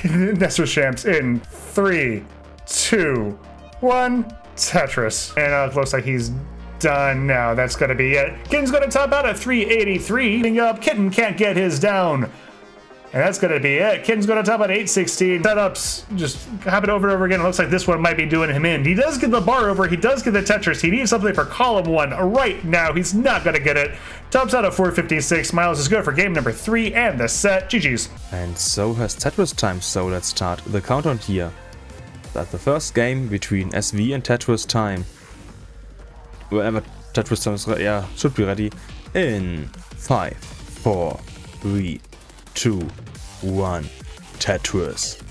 Restreamed in 3, 2, 1, Tetris. And it looks like he's done now. That's going to be it. Kitten's going to top out at 383. Up, Kitten can't get his down. And that's going to be it. Kitten's going to top at 816. Setups just happen over and over again. It looks like this one might be doing him in. He does get the bar over. He does get the Tetris. He needs something for column 1 right now. He's not going to get it. Tops out at 456. Miles is good for game number 3 and the set. GG's. And so has Tetristime, so let's start the countdown here. That's the first game between SV and Tetristime. Wherever Tetristime is ready, yeah, should be ready. In 5, 4, 3, 2, 1, Tetris.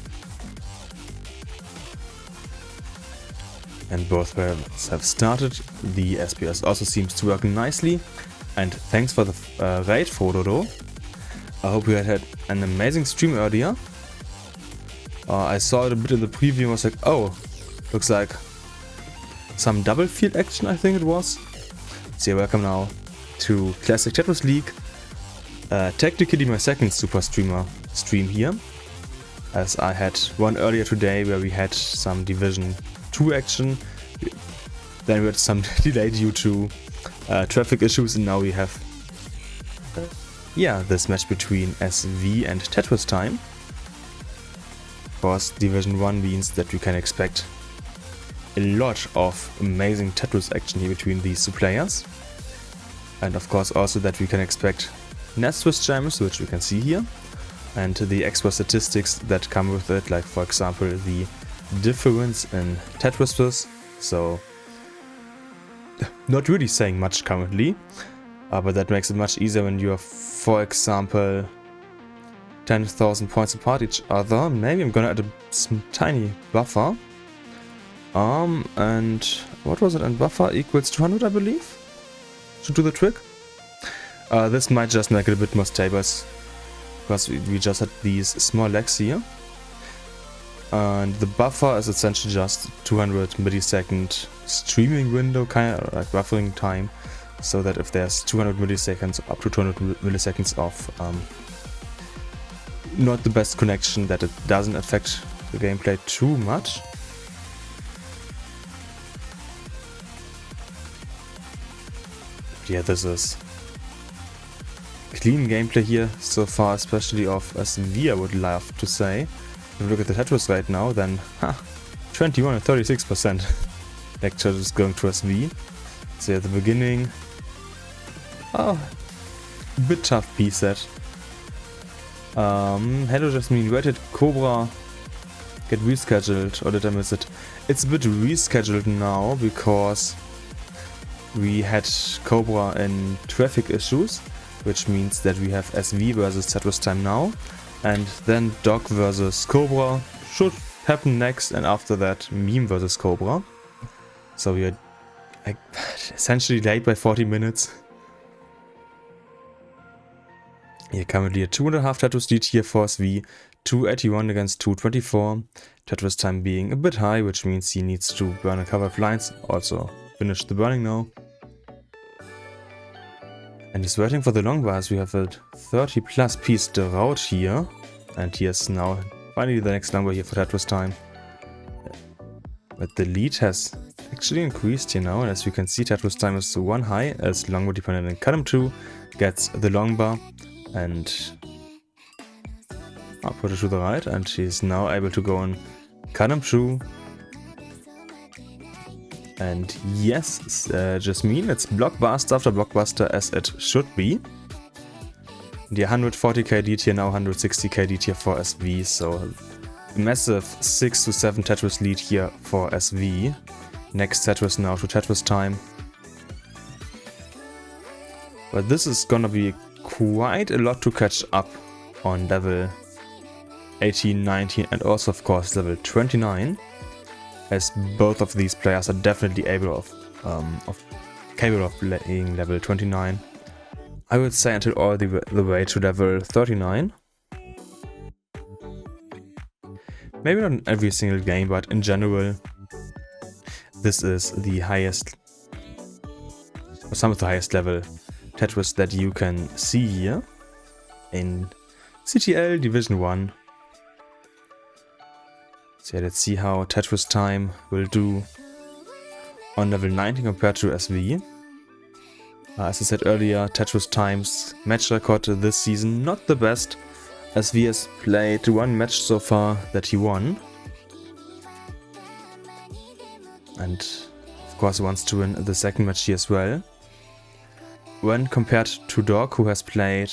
And both players have started. The SPS also seems to work nicely. And thanks for the raid photo though. I hope you had an amazing stream earlier. I saw it a bit in the preview and was like, oh, looks like some double field action, I think it was. So yeah, welcome now to Classic Tetris League. Technically my second super streamer stream here, as I had one earlier today where we had some Division 2 action, then we had some delay due to traffic issues, and now we have this match between SV and Tetristime. Of course, Division 1 means that we can expect a lot of amazing Tetris action here between these two players, and of course also that we can expect Tetris gems, which we can see here, and the extra statistics that come with it, like for example the difference in Tetris. So not really saying much currently, but that makes it much easier when you are, for example, 10,000 points apart each other. Maybe I'm gonna add a tiny buffer. And what was it? And buffer equals 200, I believe, to do the trick. This might just make it a bit more stable, because we just had these small lags here. And the buffer is essentially just 200 millisecond streaming window, kind of like buffering time, so that if there's 200 milliseconds, up to 200 milliseconds of not the best connection, that it doesn't affect the gameplay too much. Yeah, this is clean gameplay here so far, especially of SV, I would love to say. If you look at the Tetris right now, then 21 and 36% actually is going to SV. So at the beginning, a bit tough piece set. Hello Jasmine, where did Cobra get rescheduled, or did I miss it? It's a bit rescheduled now because we had Cobra in traffic issues, which means that we have SV versus Tetristime now, and then Dog versus Cobra should happen next, and after that Meme versus Cobra. So we are essentially late by 40 minutes. Yeah, currently a 2.5 Tetris lead here for SV, 281 against 224. Tetristime being a bit high, which means he needs to burn a couple of lines. Also finished the burning now. And he's waiting for the long bars. We have a 30 plus piece drought here. And here's now finally the next long bar here for Tetristime. But the lead has actually increased here now. And as you can see, Tetristime is one high as long bar dependent in column 2 gets the long bar. And I'll put it to the right. And she's now able to go on column 2. And yes, Jasmine, it's blockbuster after blockbuster as it should be. The 140k lead here, now 160k lead here for SV, so a massive 6 to 7 Tetris lead here for SV. Next Tetris now to Tetristime. But this is gonna be quite a lot to catch up on level 18, 19 and also of course level 29. As both of these players are definitely capable of playing level 29. I would say until all the way to level 39. Maybe not in every single game, but in general, this is the highest, or some of the highest level Tetris that you can see here in CTL Division 1. So yeah, let's see how Tetristime will do on level 19 compared to SV. As I said earlier, Tetristime's match record this season not the best. SV has played one match so far that he won. And of course wants to win the second match here as well. When compared to Dog, who has played,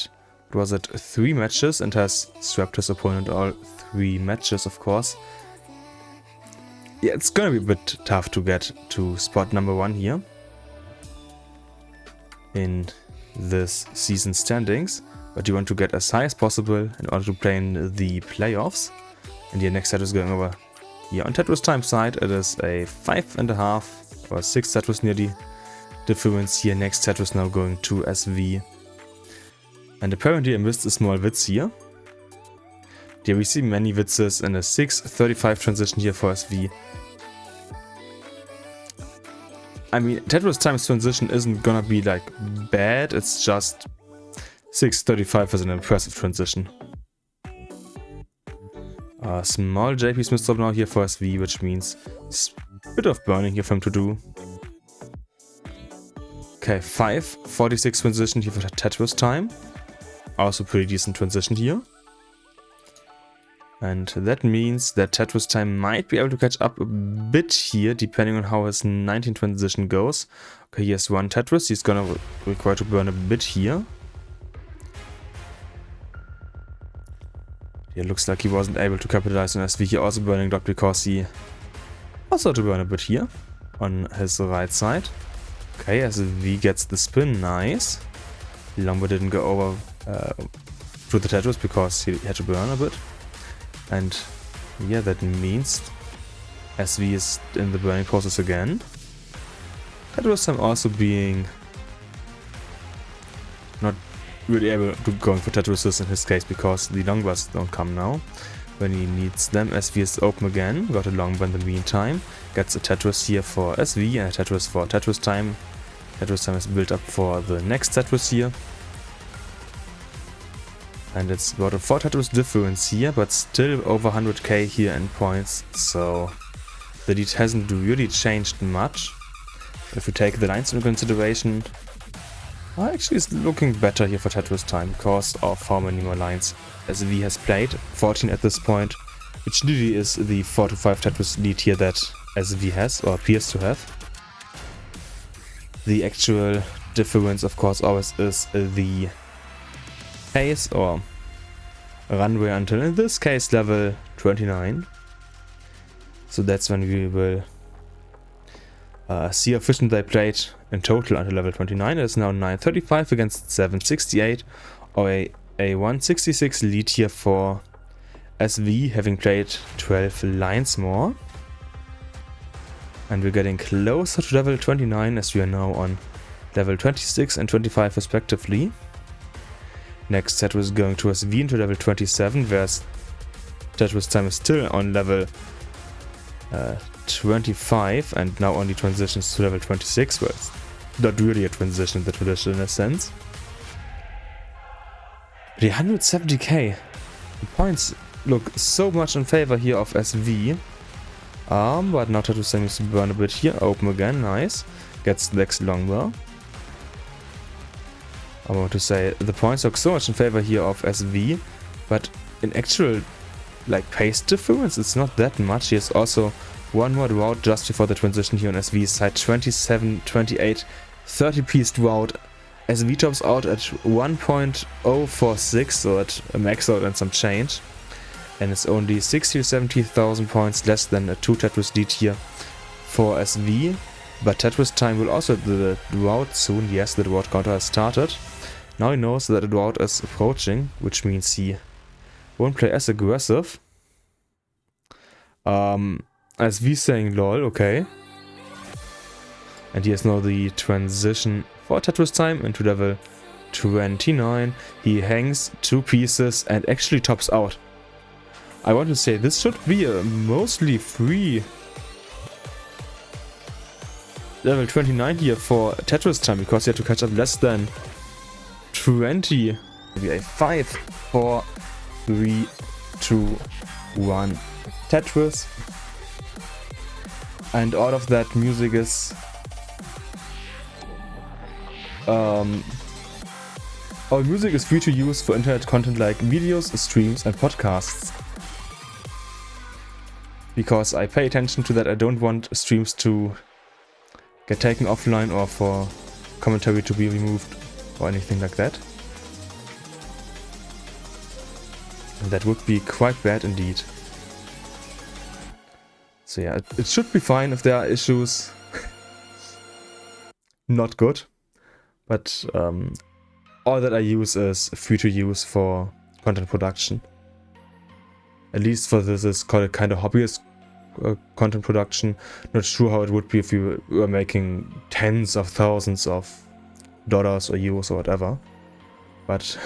what was it, 3 matches and has swept his opponent all 3 matches, of course. Yeah, it's gonna be a bit tough to get to spot number 1 here in this season standings, but you want to get as high as possible in order to play in the playoffs. And your next set is going over here on Tetristime's side. It is a 5.5 or 6 Tetris nearly difference here. Next Tetris now going to SV. And apparently I missed a small Witz here. Here we see many Witzes in a 6.35 transition here for SV. I mean, Tetristime's transition isn't gonna be like bad, it's just 6.35 is an impressive transition. Small JP Smith stop now here for SV, which means a bit of burning here for him to do. Okay, 5.46 transition here for Tetristime. Also pretty decent transition here. And that means that Tetristime might be able to catch up a bit here, depending on how his 19 transition goes. Okay, he has 1 Tetris, he's gonna require to burn a bit here. It looks like he wasn't able to capitalize on SV here, also burning dot because he also had to burn a bit here on his right side. Okay, SV gets the spin, nice. Longbow didn't go over to the Tetris because he had to burn a bit. And yeah, that means SV is in the burning process again. Tetristime also being not really able to go for Tetrises in his case because the longbows don't come now when he needs them. SV is open again, got a longbow in the meantime, gets a Tetris here for SV and a Tetris for Tetristime. Tetristime is built up for the next Tetris here. And it's about a 4 Tetris difference here, but still over 100k here in points, so the lead hasn't really changed much. If we take the lines into consideration, actually it's looking better here for Tetristime because of how many more lines SV has played. 14 at this point, which really is the 4 to 5 Tetris lead here that SV has, or appears to have. The actual difference, of course, always is the pace or runway until, in this case, level 29. So that's when we will see how efficient they played in total until level 29. It is now 935 against 768, or a 166 lead here for SV, having played 12 lines more. And we're getting closer to level 29 as we are now on level 26 and 25 respectively. Next Tetris is going to SV into level 27, whereas Tetristime is still on level 25 and now only transitions to level 26, where it's not really a transition in the traditional sense. The 170k, the points look so much in favor here of SV. But now Tetristime needs to burn a bit here, open again, nice. Gets the next longbow. I want to say the points look so much in favor here of SV, but in actual like pace difference it's not that much. He has also one more drought just before the transition here on SV's side. 27, 28, 30 piece drought. SV tops out at 1.046, so at a max out and some change. And it's only 60 to 70,000 points less than a 2 Tetris lead here for SV. But Tetristime will also have the drought soon. Yes, the drought counter has started. Now he knows that the drought is approaching, which means he won't play as aggressive. SV saying lol, okay. And he has now the transition for Tetristime into level 29. He hangs 2 pieces and actually tops out. I want to say this should be a mostly free level 29 here for Tetristime because he had to catch up less than 20. Maybe a 5, 4, 3, 2, 1 Tetris. And all of that music is all music is free to use for internet content like videos, streams and podcasts. Because I pay attention to that, I don't want streams to get taken offline or for commentary to be removed or anything like that. And that would be quite bad indeed. So yeah, it should be fine if there are issues. Not good. But all that I use is free to use for content production. At least for this is called a kind of hobbyist content production. Not sure how it would be if you were making tens of thousands of dollars or euros or whatever. But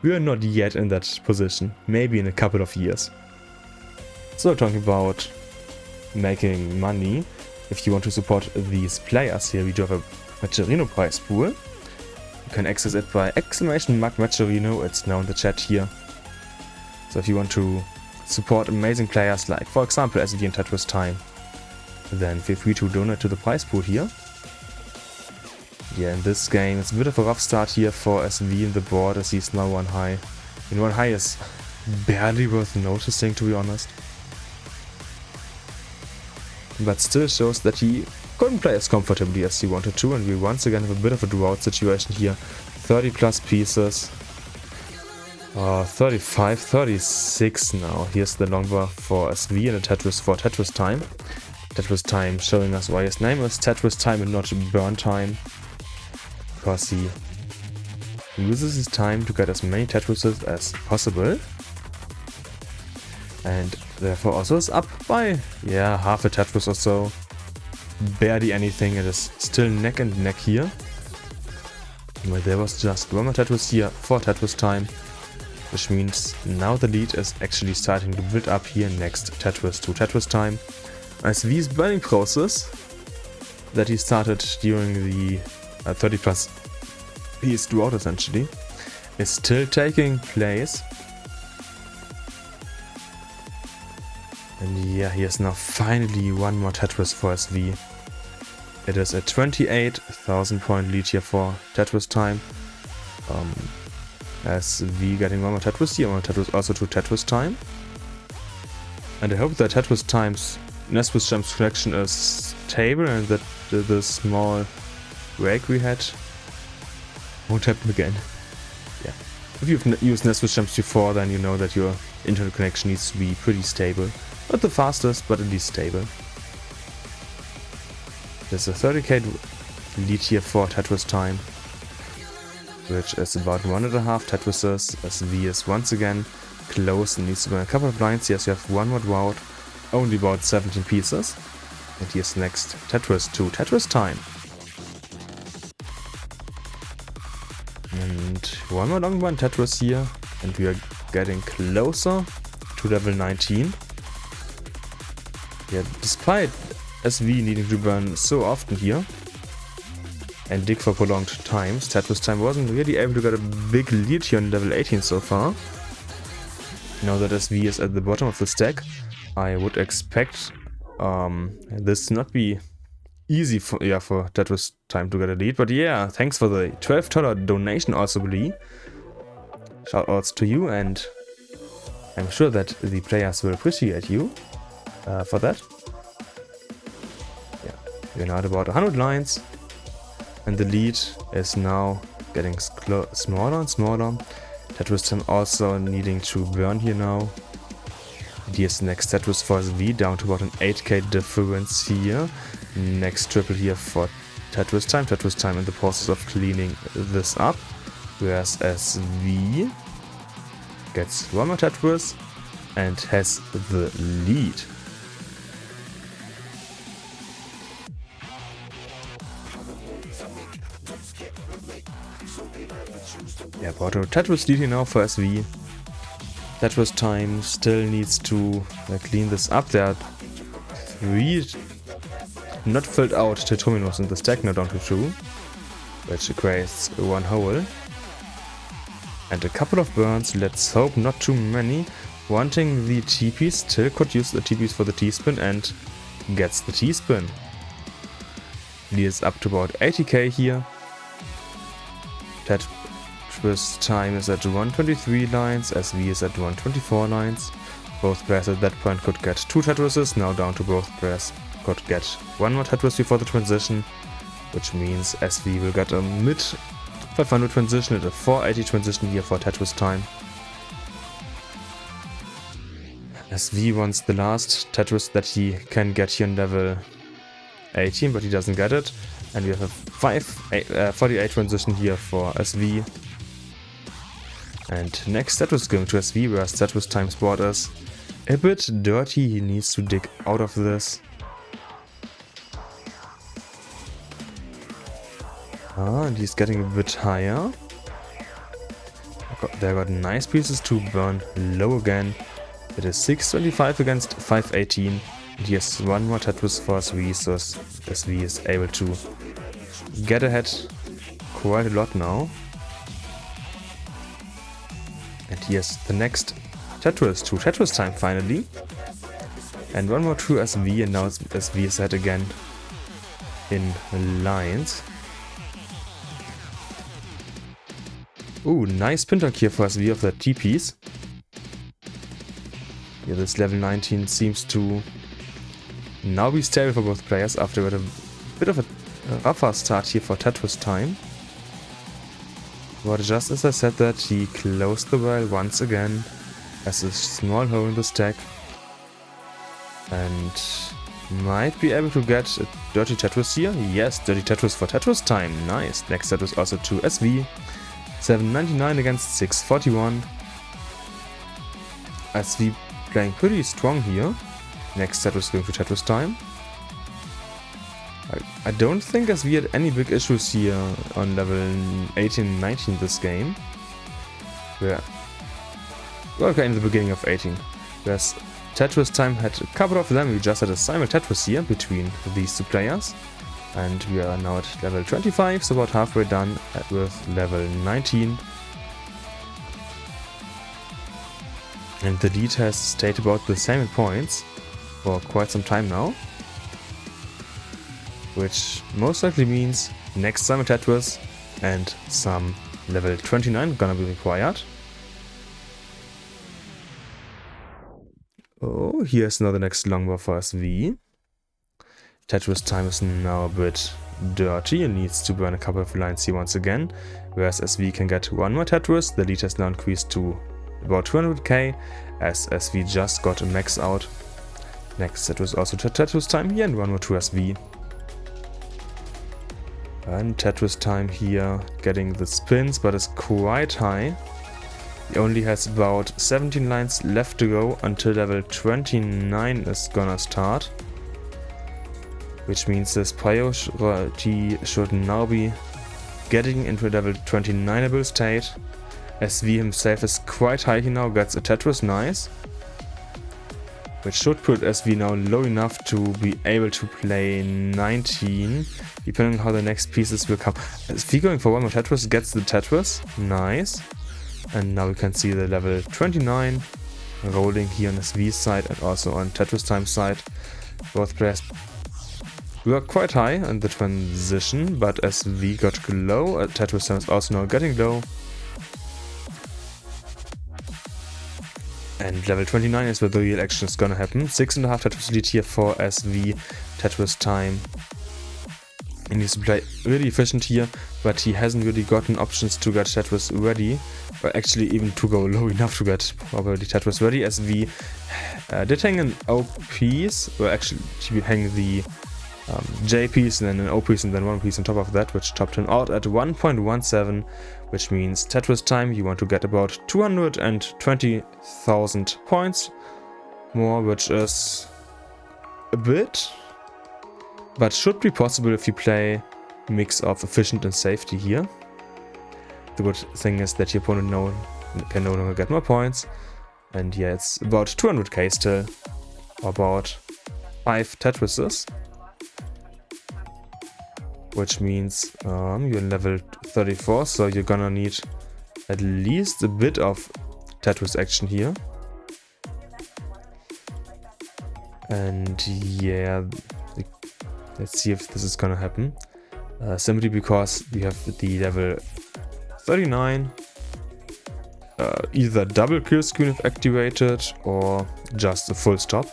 we are not yet in that position. Maybe in a couple of years. So talking about making money, if you want to support these players here, we do have a Matcherino prize pool. You can access it by !Matcherino, it's now in the chat here. So if you want to support amazing players like, for example, SV and Tetristime, then feel free to donate to the prize pool here. Yeah, in this game it's a bit of a rough start here for SV in the board as he's now 1 high. And 1 high is barely worth noticing, to be honest. But still shows that he couldn't play as comfortably as he wanted to, and we once again have a bit of a drought situation here. 30 plus pieces. 35, 36 now. Here's the longbow for SV and a Tetris for Tetristime. Tetristime showing us why his name is Tetristime and not Burn Time. Because he uses his time to get as many Tetrises as possible. And therefore also is up by, yeah, half a Tetris or so. Barely anything, it is still neck and neck here. But there was just one more Tetris here for Tetristime. Which means now the lead is actually starting to build up here next Tetris to Tetristime. SV's burning process that he started during the 30 plus piece drought essentially is still taking place. And yeah, he has now finally one more Tetris for SV. It is a 28,000 point lead here for Tetristime. SV getting one more Tetris here, one more Tetris also to Tetristime. And I hope that Tetristime's Nesmus Gems collection is stable and that the small break we had won't happen again. Yeah. If you've used Nesmus Gems before, then you know that your internet connection needs to be pretty stable. Not the fastest, but at least stable. There's a 30k lead here for Tetristime, which is about 1.5 Tetrises. SV is once again close and needs to win a couple of lines. Yes, you have one more drought, only about 17 pieces. And here's next Tetris to Tetristime. And one more long one Tetris here, and we are getting closer to level 19. Yeah, despite SV needing to burn so often here and dig for prolonged times, Tetristime wasn't really able to get a big lead here on level 18 so far. Now that SV is at the bottom of the stack, I would expect this to not be easy for Tetristime to get a lead. But yeah, thanks for the $12 donation also, Lee. Shoutouts to you, and I'm sure that the players will appreciate you for that. Yeah, we're now at about 100 lines, and the lead is now getting smaller and smaller. Tetristime also needing to burn here now. Here's the next Tetris for SV, down to about an 8k difference here. Next triple here for Tetristime. Tetristime in the process of cleaning this up. Whereas SV gets one more Tetris and has the lead. Yeah, about a Tetris lead here now for SV. Tetristime still needs to clean this up. There are 3 not filled out Tetrominos in the stack, now down to 2, which creates 1 hole. And a couple of burns, let's hope not too many. Wanting the TPs, still could use the TPs for the T-spin, and gets the T-spin. He is up to about 80k here. Tetristime is at 123 lines, SV is at 124 lines. Both players at that point could get 2 Tetrises, now down to both players could get 1 more Tetris before the transition, which means SV will get a mid 500 transition and a 480 transition here for Tetristime. SV wants the last Tetris that he can get here on level 18, but he doesn't get it. And we have a 48 transition here for SV. And next Tetris going to SV, whereas Tetristime's board is a bit dirty. He needs to dig out of this. And he's getting a bit higher. They got nice pieces to burn low again. It is 625 against 518. And he has 1 more Tetris for SV, so SV is able to get ahead quite a lot now. And here's the next Tetris to Tetristime finally. And 1 more to SV, and now SV is ahead again in lines. Ooh, nice pentac here for SV of that T piece. Yeah, this level 19 seems to now be stable for both players after a bit of a rougher start here for Tetristime. But just as I said that, he closed the well once again, has a small hole in the stack, and might be able to get a dirty Tetris here. Yes, dirty Tetris for Tetristime, nice. Next Tetris also to SV, 799 against 641. SV playing pretty strong here. Next Tetris going to Tetristime. I don't think SV had any big issues here on level 18 and 19 this game. Well, okay, in the beginning of 18. Whereas Tetristime had a couple of them. We just had a simul Tetris here between these 2 players. And we are now at level 25, so about halfway done with level 19. And the lead has stayed about the same in points for quite some time now. Which most likely means next simul Tetris and some level 29 gonna be required. Oh, here's now the next longbow for SV. Tetristime is now a bit dirty and needs to burn a couple of lines here once again, whereas SV can get 1 more Tetris. The lead has now increased to about 200k, as SV just got a max out. Next Tetris also to Tetristime here, and 1 more to SV. And Tetristime here getting the spins, but is quite high. He only has about 17 lines left to go until level 29 is gonna start. Which means this priority should now be getting into a level 29able state. SV himself is quite high here now, gets a Tetris, nice. Which should put SV now low enough to be able to play 19, depending on how the next pieces will come. SV going for 1 more Tetris gets the Tetris, nice. And now we can see the level 29 rolling here on SV's side and also on Tetristime's side. Both players were quite high in the transition, but SV got low. Tetristime is also now getting low. And level 29 is where the real action is gonna happen. 6.5 Tetris lead here for SV. Tetristime. He needs to play really efficient here, but he hasn't really gotten options to get Tetris ready. Or actually even to go low enough to get probably Tetris ready. SV did hang an O piece, or actually he hang the J piece and then an O piece and then 1 piece on top of that, which topped him out at 1.17, which means Tetristime you want to get about 220,000 points more, which is a bit, but should be possible if you play a mix of efficient and safety here. The good thing is that your opponent can no longer get more points, and yeah, it's about 200k still, or about 5 Tetrises. Which means you're in level 34, so you're gonna need at least a bit of Tetris action here. And yeah, let's see if this is gonna happen. Simply because we have the level 39. Either double kill screen if activated or just a full stop.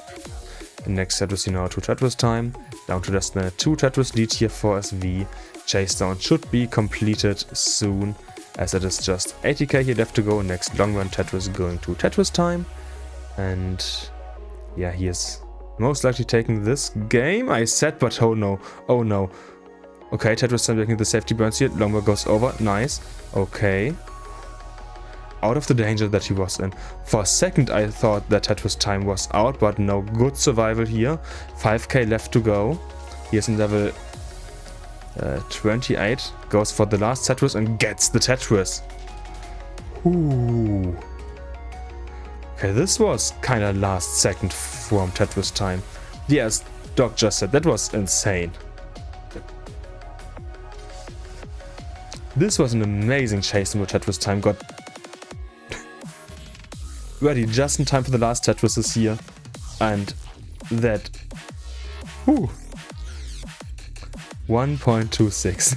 And next Tetris, you know, to Tetris time. Down to less than a 2 Tetris lead here for SV. Chase down should be completed soon, as it is just 80k here left to go. Next long run Tetris going to Tetris time. And yeah, he is most likely taking this game, I said, but oh no, oh no. Okay, Tetris time taking the safety burns here. Long run goes over, nice. Okay. Out of the danger that he was in. For a second I thought that Tetris time was out, but no, good survival here. 5k left to go. He is in level 28. Goes for the last Tetris and gets the Tetris. Ooh. Okay, this was kinda last second from Tetris time. Yes, Doc just said, that was insane. This was an amazing chase with Tetris time. Got ready just in time for the last Tetris here. And that... Whew. 1.26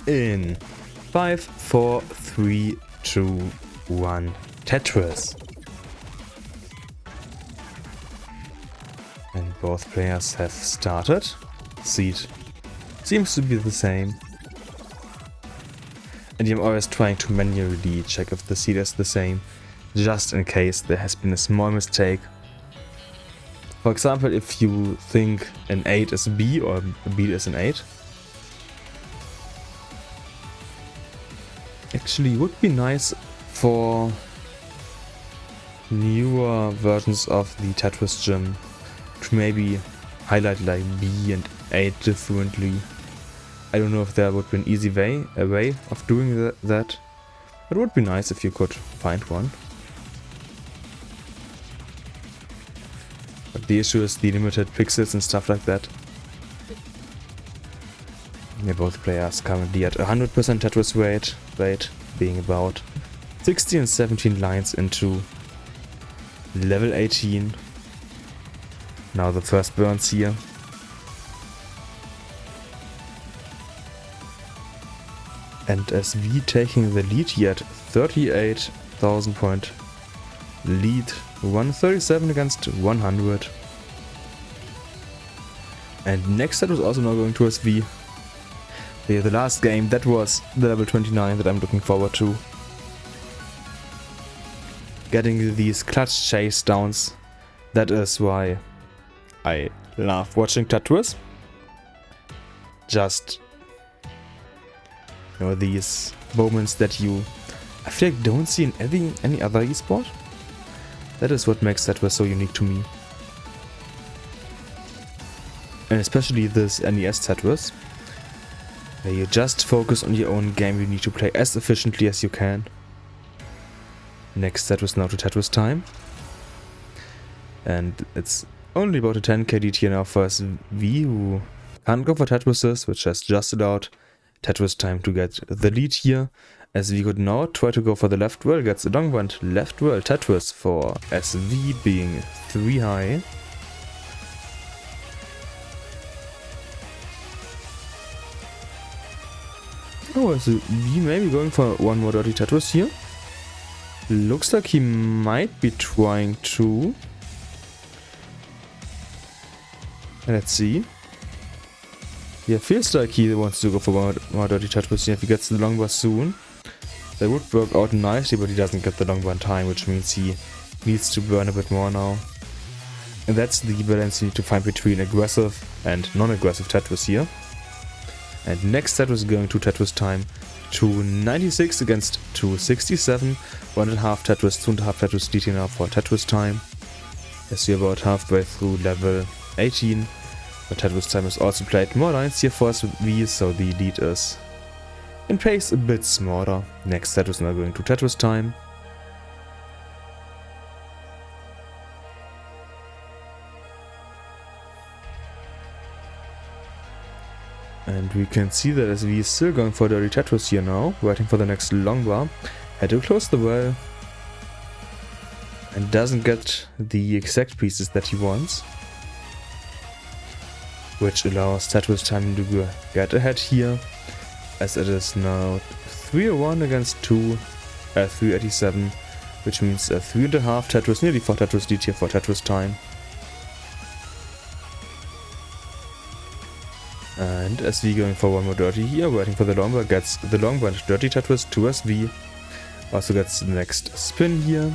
in 5, 4, 3, 2, 1 Tetris. And both players have started. Seed seems to be the same. And I'm always trying to manually check if the seed is the same, just in case there has been a small mistake. For example, if you think an 8 is a B or a B is an 8. Actually would be nice for newer versions of the Tetris gym to maybe highlight like B and 8 differently. I don't know if there would be an easy way, of doing that. It would be nice if you could find one. But the issue is the limited pixels and stuff like that. Yeah, both players currently at 100% Tetris rate, being about 16 and 17 lines into level 18. Now the first burns here. And SV taking the lead here at 38,000 point lead, 137 against 100. And next set was also now going to SV. The last game, that was the level 29 that I'm looking forward to. Getting these clutch chase downs, that is why I love watching Tetris. Just, you know, these moments that I feel like don't see in any other esport. That is what makes Tetris so unique to me. And especially this NES Tetris, where you just focus on your own game, you need to play as efficiently as you can. Next Tetris now to Tetris time. And it's only about a 10k lead here now for SV, who can't go for Tetrises, which has just allowed Tetris time to get the lead here. SV could now try to go for the left whirl, gets a long one left whirl Tetris for SV being 3 high. Oh, SV maybe going for one more dirty Tetris here. Looks like he might be trying to. Let's see. Yeah, feels like he wants to go for one more dirty Tetris here. If he gets the long bar soon, that would work out nicely, but he doesn't get the long bar in time, which means he needs to burn a bit more now. And that's the balance you need to find between aggressive and non-aggressive Tetris here. And next Tetris is going to Tetris time. 296 against 267. 1.5 Tetris, 2.5 Tetris lead now for Tetris time. As we're about halfway through level 18. But Tetris time has also played more lines here for SV, so the lead is in pace a bit smaller. Next Tetris now going to Tetris time. And we can see that SV is still going for dirty Tetris here now, waiting for the next long bar. Had to close the well. And doesn't get the exact pieces that he wants. which allows Tetristime to get ahead here, as it is now 301 against 387, which means 3.5 Tetris, nearly 4 Tetris lead here for Tetristime. And SV going for one more dirty here, waiting for the longbar, gets the longbar and dirty Tetris to SV. Also gets the next spin here.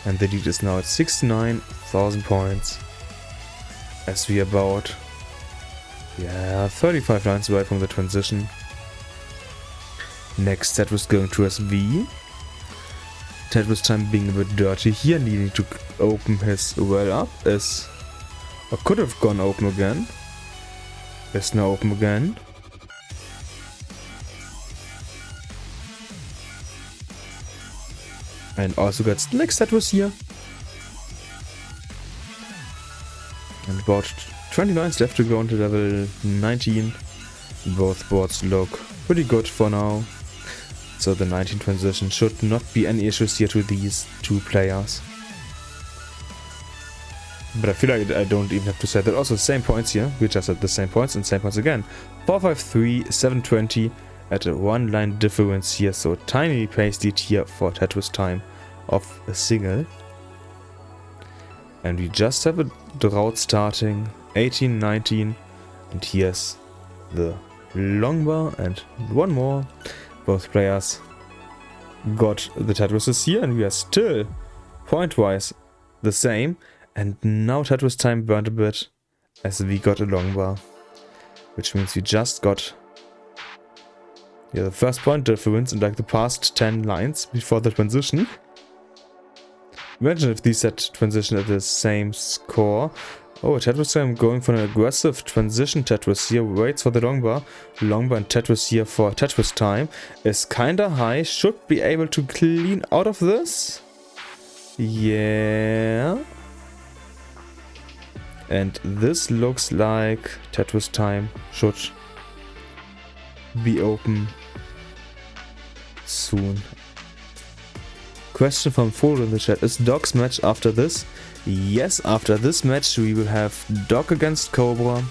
And the lead is now at 69,000 points. SV about 35 lines away from the transition. Next Tetris going to SV. Tetristime being a bit dirty here, needing to open his well up, or could have gone open again. Is now open again. And also gets the next Tetris here. And about 20 lines left to go into level 19. Both boards look pretty good for now. So the 19 transition should not be any issues here to these two players. But I feel like I don't even have to say that. Also, same points here. We just had the same points and same points again. 453, 720 at a 1 line difference here. So tiny pace lead here for Tetristime of a single. And we just have a drought starting. 18, 19. And here's the longbar and one more. Both players got the Tetrises here. And we are still point-wise the same. And now Tetristime burned a bit as we got a longbar, which means we just got the first point difference in like the past 10 lines before the transition. Imagine if these had transition at the same score. Oh, Tetristime going for an aggressive transition. Tetris here waits for the longbar. Longbar and Tetris here for Tetristime is kinda high. Should be able to clean out of this. Yeah. And this looks like Tetristime should be open soon. Question from Folo in the chat. Is Doc's match after this? Yes, after this match we will have Doc against Cobra.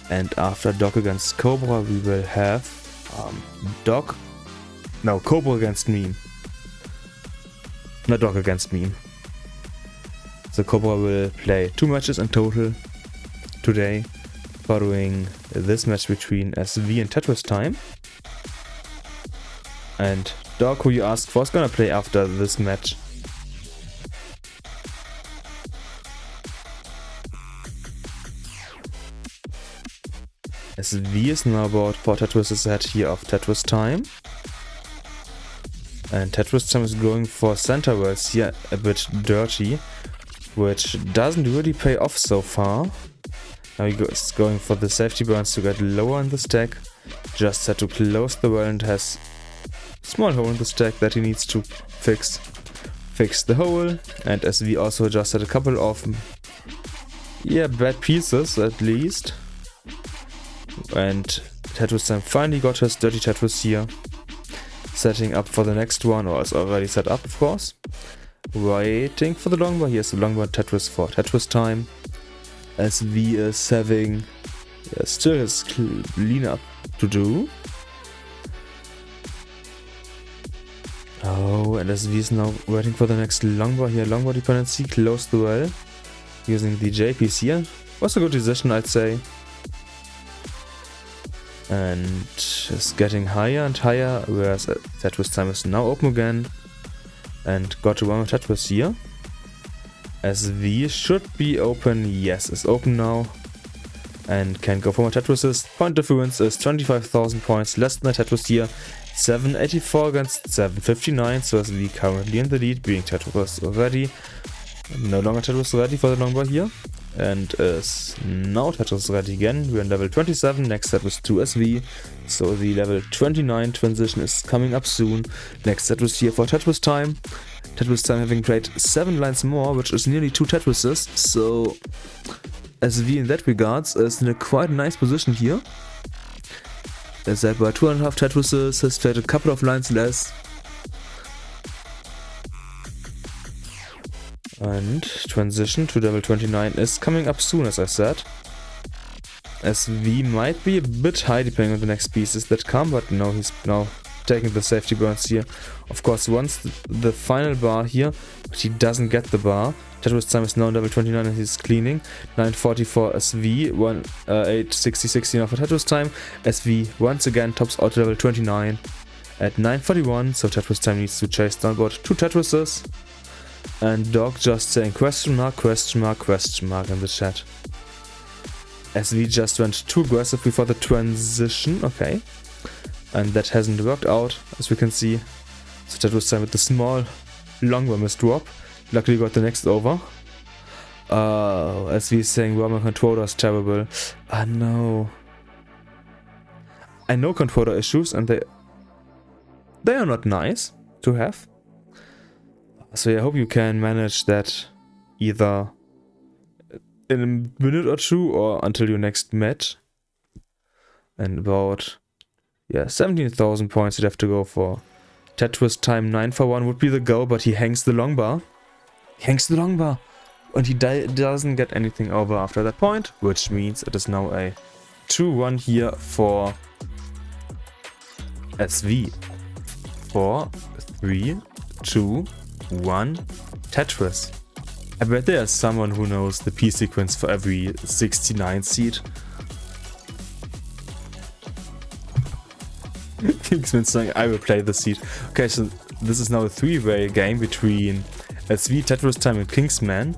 And after Doc against Cobra we will have Cobra against Meme. Not Doc against Meme. So Cobra will play 2 matches in total today, following this match between SV and Tetristime. And Doc, who you asked for, is gonna play after this match. SV is now about 4 Tetrises ahead here of Tetristime. And Tetristime is going for center wells here, a bit dirty, which doesn't really pay off so far. Now he is going for the safety burns to get lower in the stack. Just had to close the well and has a small hole in the stack that he needs to fix. Fix the hole. And SV also just had a couple of bad pieces at least. And Tetristime finally got his dirty Tetris here. Setting up for the next one, or is already set up of course. Waiting for the longbar. Here's the longbar Tetris for Tetristime. SV is having still his cleanup to do. Oh, and SV is now waiting for the next longbar here. Longbar dependency, close the well. Using the JPs here. Was a good decision, I'd say. And is getting higher and higher, whereas Tetristime is now open again. And got to one more Tetris here. SV should be open. Yes, is open now. And can go for more Tetrises. Point difference is 25,000 points. Less than a Tetris here. 784 against 759. So SV currently in the lead, being Tetris already. No longer Tetris ready for the longbar here. And is now Tetris ready again. We're in level 27. Next Tetris to SV. So the level 29 transition is coming up soon. Next Tetris here for Tetristime. Tetristime having played 7 lines more, which is nearly 2 Tetrises. So SV in that regards is in a quite nice position here. As at by 2.5 Tetrises, has played a couple of lines less. And transition to level 29 is coming up soon, as I said. SV might be a bit high depending on the next pieces that come, but no, he's now taking the safety burns here. Of course, once the final bar here, but he doesn't get the bar. Tetristime is now on level 29 and he's cleaning. 944 SV, 860 now for Tetristime. SV once again tops out level 29 at 941, so Tetristime needs to chase downboard 2 Tetrises. And Dog just saying question mark in the chat. SV just went too aggressive before the transition, okay. And that hasn't worked out, as we can see. So Tetristime with the small, long one drop. Luckily got the next over. SV is saying, well, my controller is terrible. Ah, no. I know controller issues, and they are not nice to have. So I hope you can manage that either in a minute or two or until your next match. And about 17,000 points you'd have to go for. Tetristime 9 for 1 would be the go, but he hangs the long bar. And he doesn't get anything over after that point, which means it is now a 2-1 here for SV. 4, 3, 2, 1, Tetris. I bet there's someone who knows the P sequence for every 69 seed. Kingsman saying, I will play the seed. Okay, so this is now a 3-way game between SV, Tetristime and Kingsman.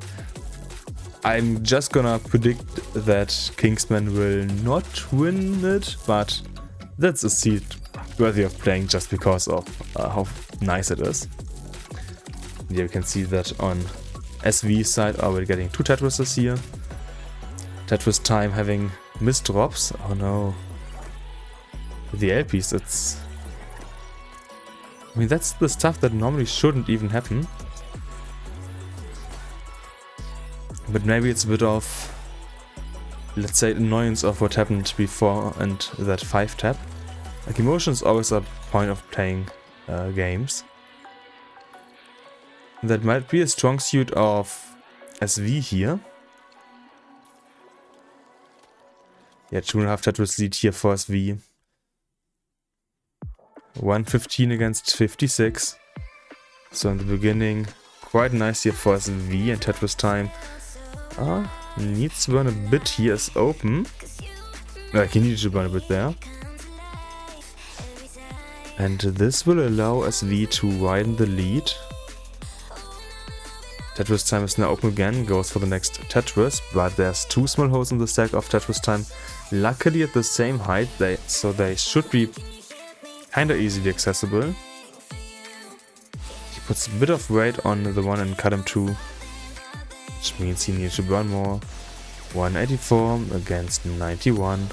I'm just gonna predict that Kingsman will not win it, but that's a seed worthy of playing just because of how nice it is. Yeah, you can see that on SV side, we're getting 2 Tetrises here. Tetristime having missed drops. Oh no. The LPs, it's... I mean, that's the stuff that normally shouldn't even happen. But maybe it's a bit of, let's say, annoyance of what happened before and that 5 tap. Like, emotion is always a point of playing games. That might be a strong suit of SV here. Yeah, 2.5 Tetris lead here for SV. 115 against 56. So in the beginning, quite nice here for SV, and Tetristime needs to burn a bit here as open. Like, he needed to burn a bit there. And this will allow SV to widen the lead. Tetristime is now open again, goes for the next Tetris, but there's 2 small holes in the stack of Tetristime. Luckily at the same height, so they should be kinda easily accessible. He puts a bit of weight on the one and cut him 2, which means he needs to burn more. 184 against 91.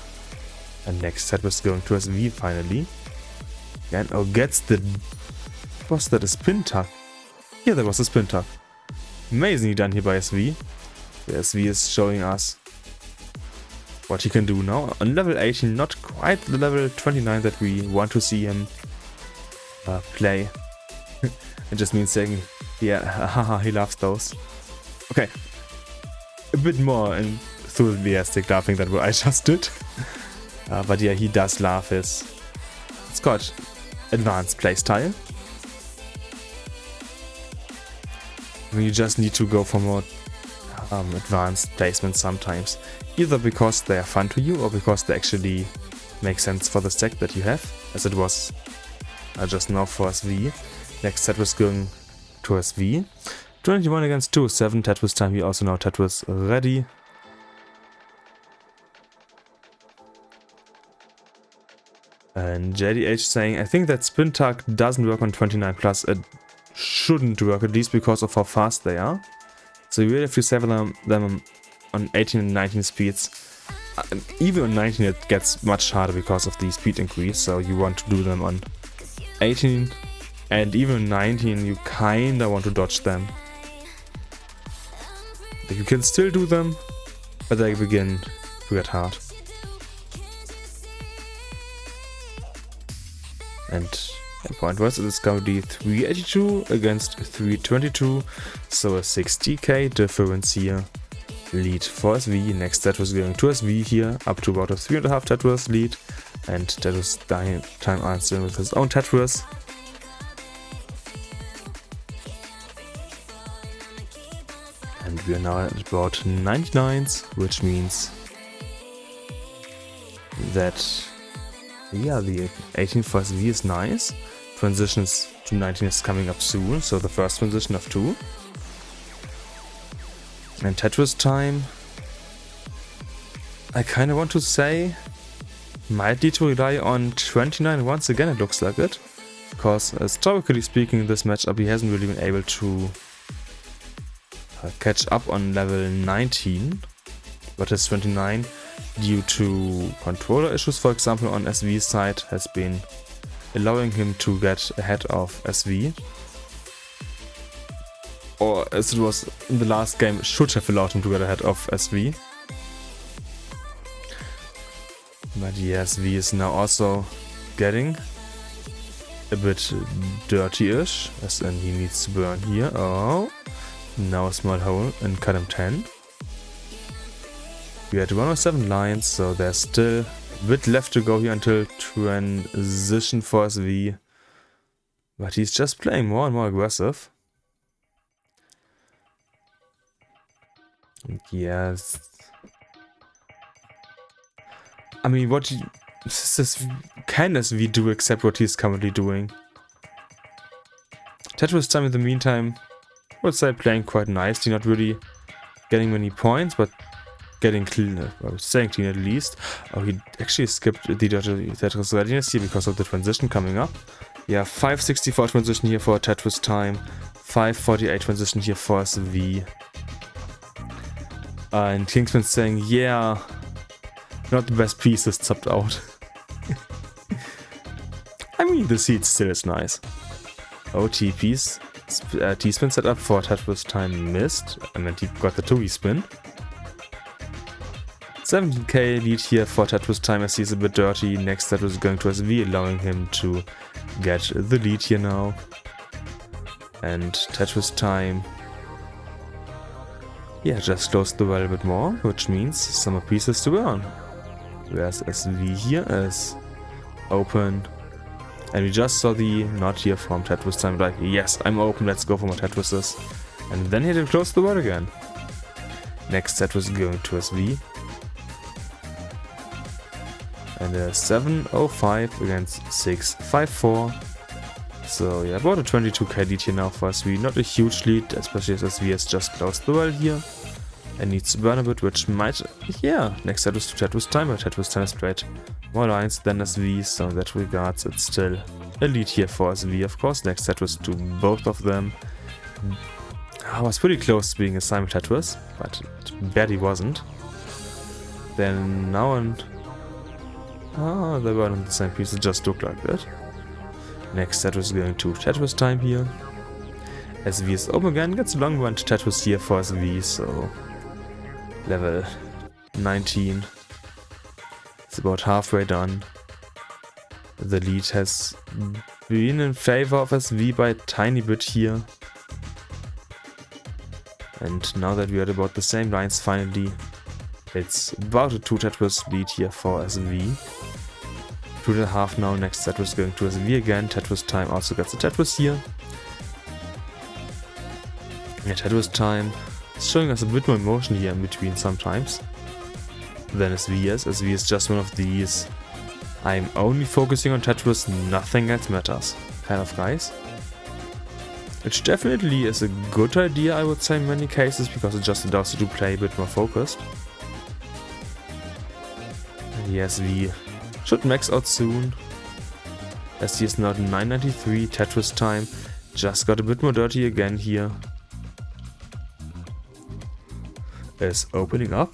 And next Tetris going to SV finally. And gets the... Was that a spin tuck? Yeah, that was a spin tuck. Amazingly done here by SV. The SV is showing us what he can do now. On level 18, not quite the level 29 that we want to see him play. It just means saying, yeah, haha, he loves those. Okay. A bit more enthusiastic laughing than what I just did. But yeah, he does love his... It's called advanced playstyle. You just need to go for more advanced placements sometimes. Either because they are fun to you or because they actually make sense for the stack that you have, as it was just now for SV. Next Tetris going to SV. 21 against 2, 7 Tetristime. We also now Tetris ready. And JDH saying, I think that spin tuck doesn't work on 29 plus. It shouldn't work, at least because of how fast they are. So you really have to save them on 18 and 19 speeds. Even on 19 it gets much harder because of the speed increase, so you want to do them on 18, and even on 19 you kinda want to dodge them. You can still do them, but they begin to get hard. And point was, it's going to be 382 against 322, so a 60k difference here lead for SV. Next Tetris going to SV here, up to about a 3.5 Tetris lead. And Tetristime answering with his own Tetris. And we are now at about 99s, which means that, yeah, the 18 for SV is nice. Transitions to 19 is coming up soon, so the first transition of 2. And Tetristime, I kind of want to say, might need to rely on 29 once again, it looks like it. Because historically speaking in this matchup he hasn't really been able to catch up on level 19. But his 29, due to controller issues for example on SV's side, has been allowing him to get ahead of SV. Or as it was in the last game, should have allowed him to get ahead of SV. But yes, SV is now also getting a bit dirty-ish, as in he needs to burn here. Oh, now a small hole and cut him 10. We had 107 lines, so there's still a bit left to go here until transition for SV. But he's just playing more and more aggressive. Yes. I mean, can SV do except what he's currently doing? Tetristime in the meantime, I would say playing quite nicely, not really getting many points, but getting clean, staying clean at least. Oh, he actually skipped the Tetris readiness here because of the transition coming up. Yeah, 564 transition here for Tetristime, 548 transition here for SV. And Kingsman saying, yeah, not the best pieces chopped out. I mean, the seed still is nice. OTP's T-spin setup for Tetristime missed. I meant he got the 2 spin. 17k lead here for Tetristime as he's a bit dirty. Next Tetris is going to SV, allowing him to get the lead here now. And Tetristime, yeah, just closed the well a bit more, which means some more pieces to burn. Whereas SV here is open. And we just saw the nod here from Tetristime, like, yes, I'm open, let's go for more Tetrises. And then he had to close the well again. Next Tetris going to SV. And 705 against 654. So yeah, about a 22k lead here now for SV. Not a huge lead, especially as SV has just closed the well here. And needs to burn a bit, which might, yeah, next set is to Tetristime, but Tetristime has played more lines than SV, so in that regards it's still a lead here for SV, of course. Next Tetris to both of them. I was pretty close to being a Simon Tetris, but it barely wasn't. Then now and... oh, they were on the same piece, it just looked like that. Next Tetris is going to Tetristime here. SV is open again, gets a long run to Tetris here for SV, so... level 19. It's about halfway done. The lead has been in favor of SV by a tiny bit here. And now that we are at about the same lines finally, it's about a 2 Tetris lead here for SV. 2.5 now, next Tetris going to SV again. Tetristime also gets a Tetris here. Yeah, Tetristime is showing us a bit more emotion here in between sometimes than SV is. SV is just one of these I'm only focusing on Tetris, nothing else matters kind of guys. Which definitely is a good idea, I would say, in many cases, because it just allows you to play a bit more focused. And the SV should max out soon. SV is now at 993, Tetristime just got a bit more dirty again here. Is opening up.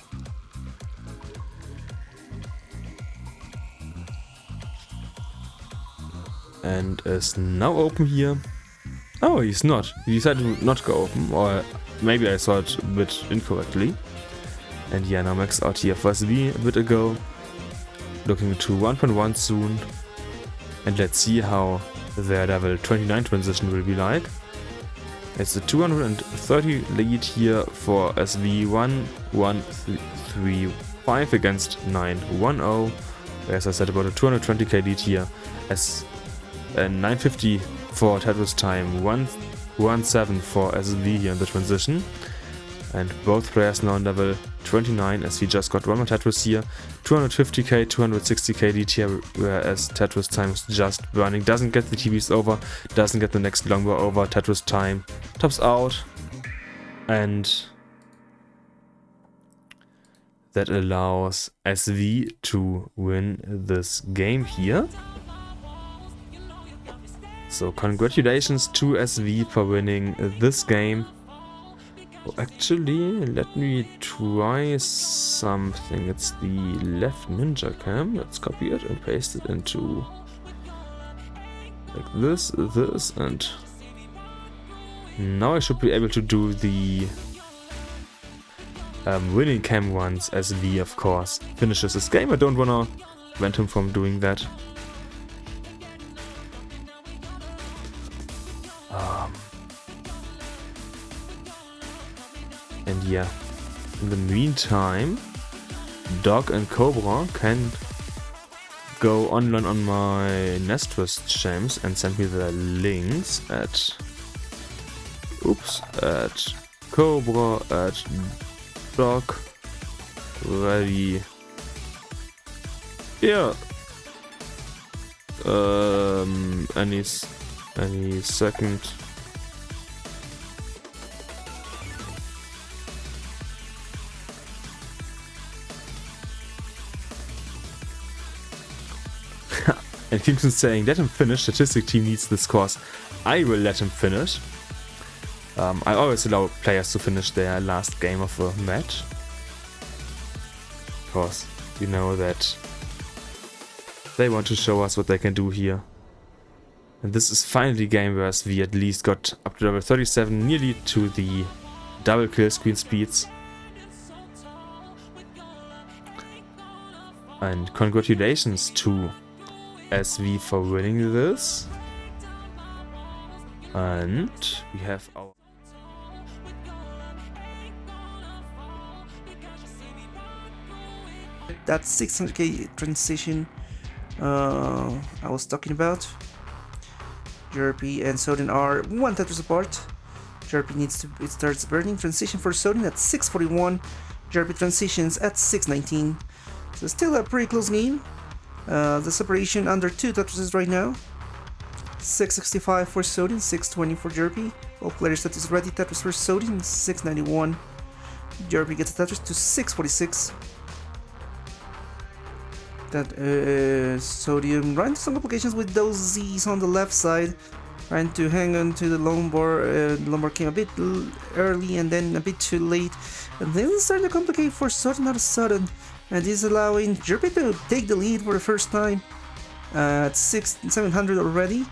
And is now open here. Oh, he's not. He decided to not go open, or maybe I saw it a bit incorrectly. And yeah, now max out here for SV a bit ago. Looking to 1.1 soon. And let's see how their level 29 transition will be like. It's a 230 lead here for SV 1135 against 910. As I said, about a 220k lead here. As 950 for Tetristime, 117 for SV here in the transition. And both players now on level 29 as we just got one more Tetris here. 250k, 260k lead here, whereas Tetristime is just burning. Doesn't get the TVs over, doesn't get the next longbow over. Tetristime tops out. And that allows SV to win this game here. So congratulations to SV for winning this game. Oh, actually, let me try something. It's the left ninja cam. Let's copy it and paste it into like this, and now I should be able to do the winning cam once as V, of course, finishes this game. I don't wanna prevent him from doing that. And yeah, in the meantime, Dog and Cobra can go online on my Restreamed and send me the links at Cobra, at Dog, ready. Yeah. Any second. And keeps on saying, let him finish, statistic team needs this course. I will let him finish. I always allow players to finish their last game of a match. Because you know that they want to show us what they can do here. And this is finally a game where we at least got up to level 37, nearly to the double kill screen speeds. And congratulations to SV for winning this. And we have our that 600k transition I was talking about. Jerpy and Sodin are one Tetris apart. Jerpy it starts burning. Transition for Sodin at 641. Jerpy transitions at 619. So still a pretty close game. The separation under 2 Tetrises right now. 665 for Sodin, 620 for Jerpy. All players Tetris ready. Tetris for Sodin, 691. Jerpy gets a Tetris to 646. That Sodium ran into some complications with those Z's on the left side. Trying to hang on to the Lombard. The Lombard came a bit early and then a bit too late. And then it started to complicate for Sodin all of a sudden. And this is allowing Jerpy to take the lead for the first time at 700 already.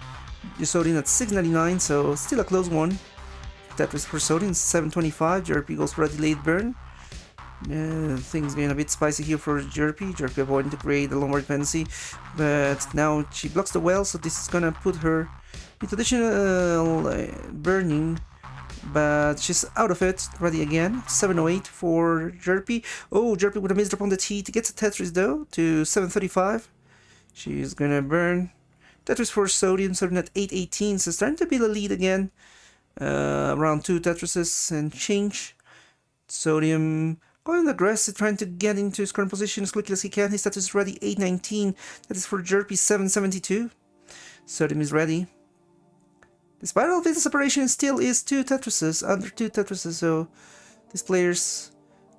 Sodin at 699, so still a close one. Tetris for Sodin, 725. Jerpy goes for a delayed burn. Things getting a bit spicy here for Jerpy. Jerpy avoiding to create the Lombard dependency, but now she blocks the well, so this is gonna put her into additional burning. But she's out of it, ready again. 708 for Jerpy. Oh, Jerpy with a missed on the heat. Gets a Tetris though to 735. She's gonna burn. Tetris for Sodium, Sodium at 818. So starting to be the lead again. Around 2 Tetrises and change. Sodium going aggressive, trying to get into his current position as quickly as he can. His Tetris is ready, 819. That is for Jerpy, 772. Sodium is ready. Despite all this, the separation still is 2 Tetrises, under 2 Tetrises, so these players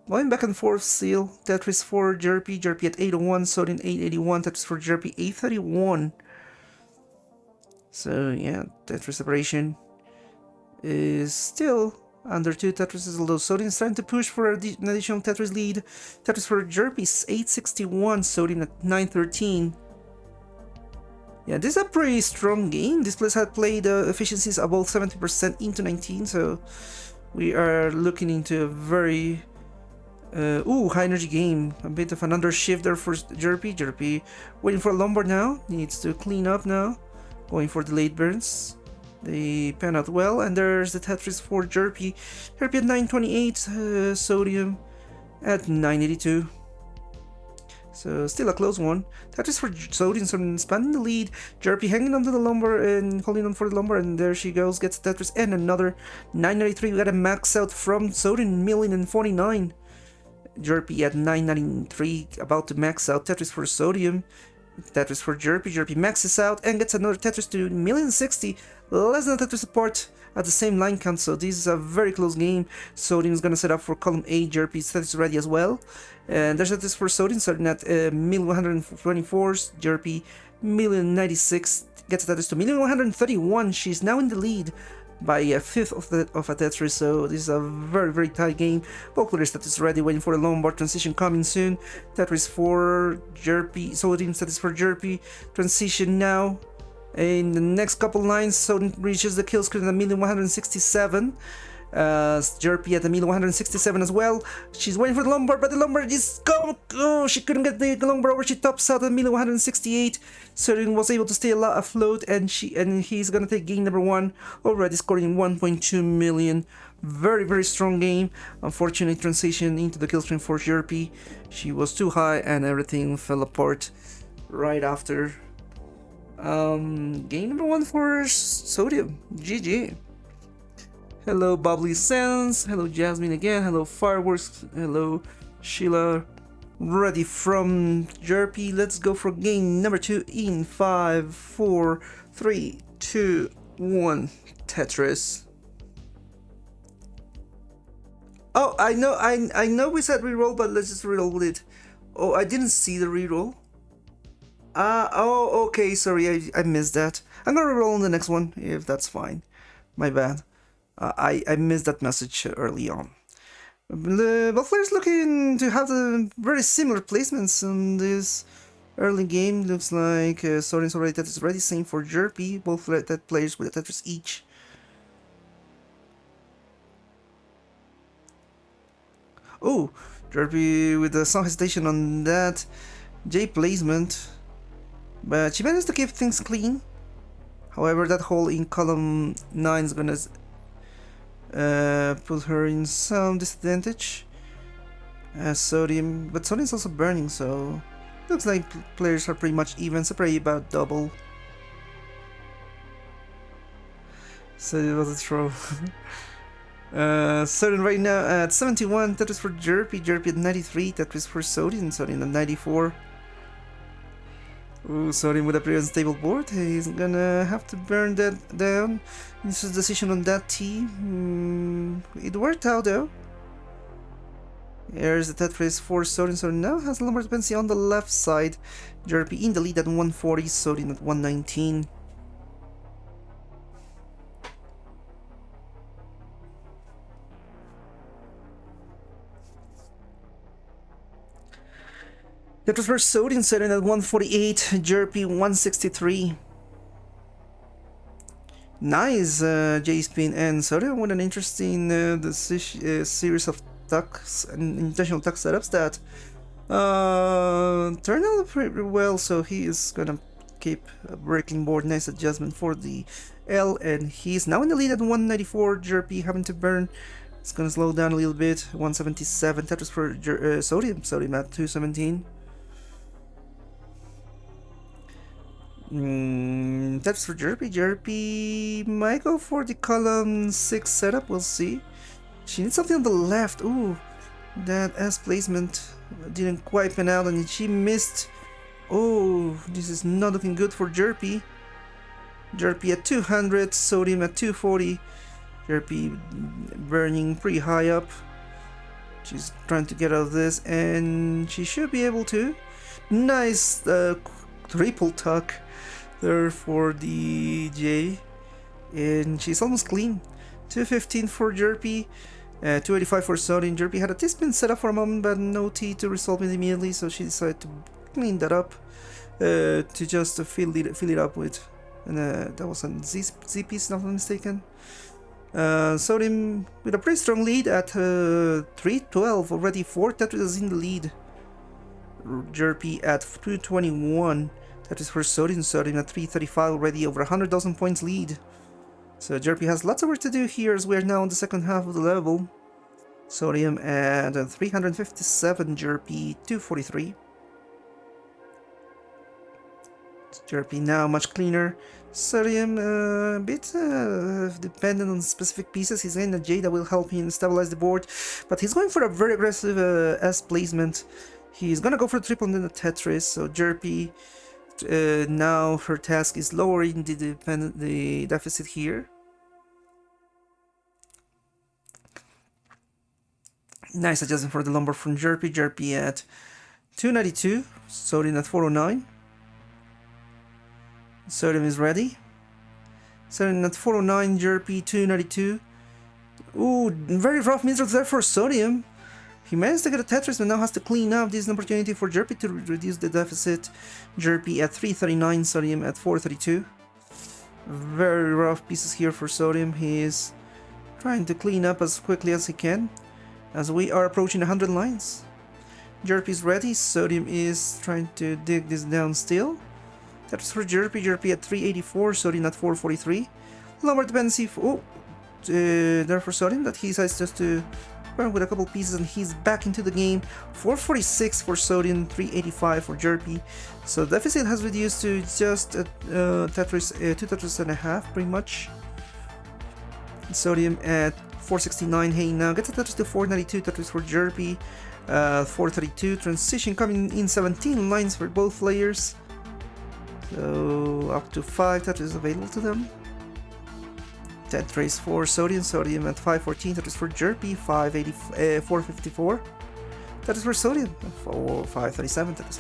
going back and forth still. Tetris for Jerpy, Jerpy at 801, Sodium 881, Tetris for Jerpy 831. So yeah, Tetris separation is still under 2 Tetrises, although Sodium is trying to push for an additional Tetris lead. Tetris for Jerpy 861, Sodium at 913. Yeah, this is a pretty strong game. This place had played efficiencies above 70% into 19, so we are looking into a very high energy game. A bit of an undershift there for Jerpy. Jerpy waiting for a Lombard now. Needs to clean up now. Going for delayed burns. They pan out well, and there's the Tetris for Jerpy. Jerpy at 928, Sodium at 982. So still a close one. Tetris for Sodium expanding the lead. Jerpy hanging onto the lumber and holding on for the lumber, and there she goes, gets Tetris and another 993. We got a max out from Sodium, 1,049. Jerpy at 993, about to max out. Tetris for Sodium. Tetris for Jerpy. Jerpy maxes out and gets another Tetris to 1,060. Less than a Tetris apart at the same line count, so this is a very close game. Sodium is gonna set up for column A. Jerpy's Tetris ready as well. And there's a Tetris for Sodium, starting at 1,124. Jerpy 1,096 gets a Tetris to 1,131. She's now in the lead by a fifth of a Tetris, so this is a very tight game. Both players Tetris ready, waiting for the Lombard transition coming soon. Tetris for Jerpy, Sodium Tetris for Jerpy, transition now. In the next couple lines, Sodium reaches the kill screen at 1,167. Jerpy at 1,167 as well. She's waiting for the Lombard, but the Lombard is gone. Oh, she couldn't get the Lombard over. She tops out at 1,168. Sodium was able to stay afloat, and he's gonna take game number 1, already scoring 1.2 million. Very strong game. Unfortunately, transition into the kill screen for Jerpy. She was too high, and everything fell apart right after. Game number 1 for Sodium. GG. Hello Bubbly Sands, hello Jasmine again, hello Fireworks, hello Sheila. Ready from Jerpy. Let's go for game number 2 in 5, 4, 3, 2, 1. Tetris. Oh, I know we said reroll, but let's just reroll it. Oh, I didn't see the reroll. Oh, okay, sorry, I missed that. I'm gonna reroll on the next one, if that's fine. My bad. I missed that message early on. Both players looking to have very similar placements in this early game. Looks like Sodium's already Tetris ready, same for Jerpy. Both players with a Tetris each. Oh, Jerpy with some hesitation on that J placement. But she managed to keep things clean. However, that hole in column 9 is gonna put her in some disadvantage. Sodium, but Sodium's also burning, so looks like players are pretty much even, separate about double. So it was a throw. Sodium right now at 71, Tetris for Jerpy, Jerpy at 93, Tetris for Sodium, Sodium at 94. Ooh, Sodium with a pretty unstable board. He's gonna have to burn that down. This is a decision on that T. It worked out though. Here's the Tetris for Sodium. Sodium now has Lombard dependency on the left side. Jerpy in the lead at 140, Sodium at 119. Tetris for Sodium setting at 148, Jerpy 163. Nice J-spin and Sodium with an interesting series of tucks and intentional tuck setups that turned out pretty well, so he is gonna keep a breaking board. Nice adjustment for the L, and he's now in the lead at 194, Jerpy having to burn. It's gonna slow down a little bit, 177, Tetris for Sodium, Sodium at 217. That's for Jerpy. Jerpy might go for the column 6 setup, we'll see. She needs something on the left. Ooh, that S placement didn't quite pan out and she missed. Oh, this is not looking good for Jerpy. Jerpy at 200, Sodium at 240. Jerpy burning pretty high up. She's trying to get out of this and she should be able to. Nice triple tuck there for the J, and she's almost clean. 215 for Jerpy, 285 for Sodium. Jerpy had a T-spin set up for a moment, but no T to resolve it immediately, so she decided to clean that up, to just fill it up with, and that was a Z piece, if I'm not mistaken. Sodium with a pretty strong lead at 312, already 4 Tetris in the lead. Jerpy at 221. That is for Sodium. Sodium at 335 already, over 100,000 points lead. So Jerpy has lots of work to do here as we are now on the second half of the level. Sodium at 357, Jerpy 243. Jerpy now much cleaner. Sodium a bit dependent on specific pieces. He's getting a J that will help him stabilize the board, but he's going for a very aggressive S placement. He's gonna go for a triple and then a Tetris. So Jerpy now her task is lowering the deficit here. Nice adjustment for the lumber from Jerpy. Jerpy at 292, Sodium at 409. Sodium is ready. Sodium at 409, Jerpy 292. Ooh, very rough middle there for Sodium. He managed to get a Tetris, but now has to clean up. This is an opportunity for Jerpy to reduce the deficit. Jerpy at 339, Sodium at 432. Very rough pieces here for Sodium. He is trying to clean up as quickly as he can, as we are approaching 100 lines. Jerpy is ready. Sodium is trying to dig this down still. That's for Jerpy. Jerpy at 384, Sodium at 443. Lumber dependency there for Sodium, that he decides just to burn with a couple pieces and he's back into the game. 446 for Sodium, 385 for Jerpy. So deficit has reduced to just Tetris, 2 Tetris and a half pretty much. Sodium at 469, hey now gets a Tetris to 492, Tetris for Jerpy. 432, transition coming in 17 lines for both players. So up to 5 Tetris available to them. Tetris for Sodium, Sodium at 514, Tetris for Jerpy, 454. Tetris for Sodium, 537, Tetris